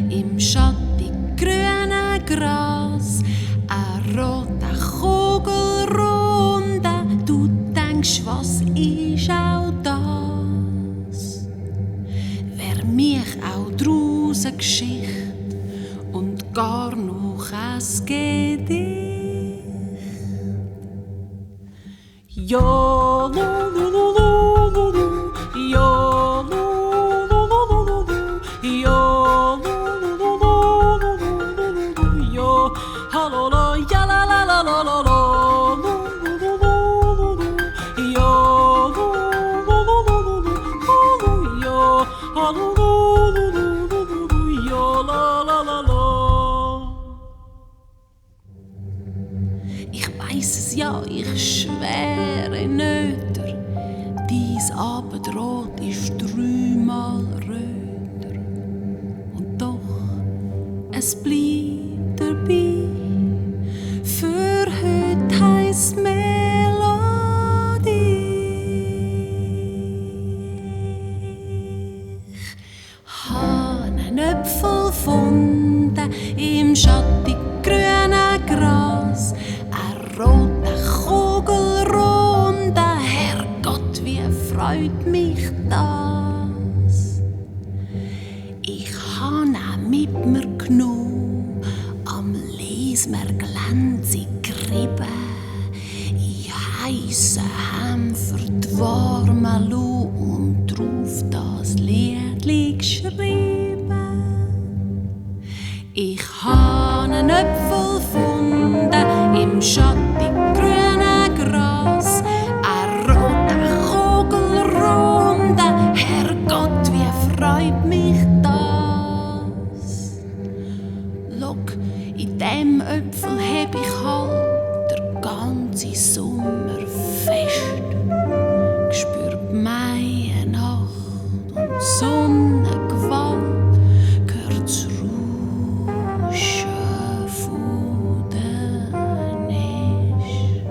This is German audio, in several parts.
im schattig grünen Gras. Eine rote Kugelrunde, du denkst, was ist auch das? Wär mich auch draus eine Geschichte und gar noch ein Gedicht. Ja, lu, lu, lu, lu, lu, lu. Ja, lu, lu, lu, lu, lu, lu. Ja, lu, lu, lu, lu, lu, lu, lu, lu. Ja, hallo, la, ja, la, la, la, la, la, la. Lu, lu, lu, lu, lu, lu. Ja, lu, lu, lu, lu, lu, lu. Ja, hallo, lu, lu, lu, lu, lu, lu. Ja, la, la, la, la. Ich weiss es ja, ich schwere Nöter. Dies Abendrot ist 3-mal röter. Und doch, es bleibt dabei. Für heute heisst Melodie. Ich habe einen Apfel gefunden im schattig grünen Gras. Rote Kugelrunde, Herrgott, wie freut mich das. Ich habe ihn mit mir genommen, am Lesmer glänzig gerieben. Ich heisse Hem für die warme Lu und drauf das Liedli geschrieben. Ich habe einen Apfel gefunden im schattig grünen Gras. Eine rote Kugelrunde, Herrgott, wie freut mich das. Look, in dem Äpfel heb ich halt den ganzen Sommer fest. Spür die Mai Nacht und Sonnengewalt, gehört das Rauschen von den Nest.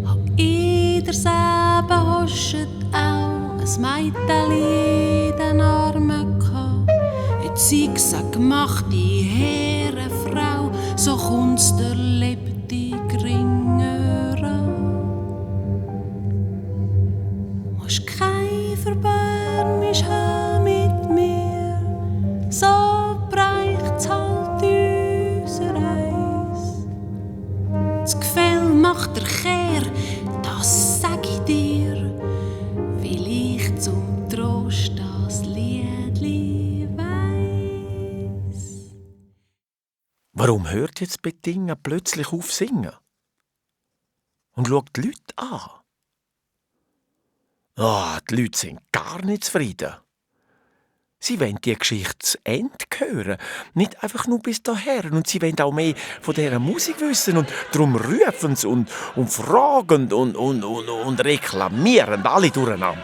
Hab in der Säbe hoscht auch ein Mädeli in den Armen gehabt. Hat Zickzack gemacht, die Herrenfrau, so kommt's der lebendig Ringer an. Musst kein Verbärmisch haben mit mir, so breicht's halt unser Eis. Das Gefäll macht der Kehr, das sag ich dir, weil ich zum Trost das Liedli weiss. Warum hört jetzt Bettina plötzlich auf singen? Und schaut die Leute an? Die Leute sind gar nicht zufrieden. Sie wollen die Geschichte zu Ende hören, nicht einfach nur bis dahin. Und sie wollen auch mehr von dieser Musik wissen. Und darum rufen sie und fragen und reklamieren alle durcheinander.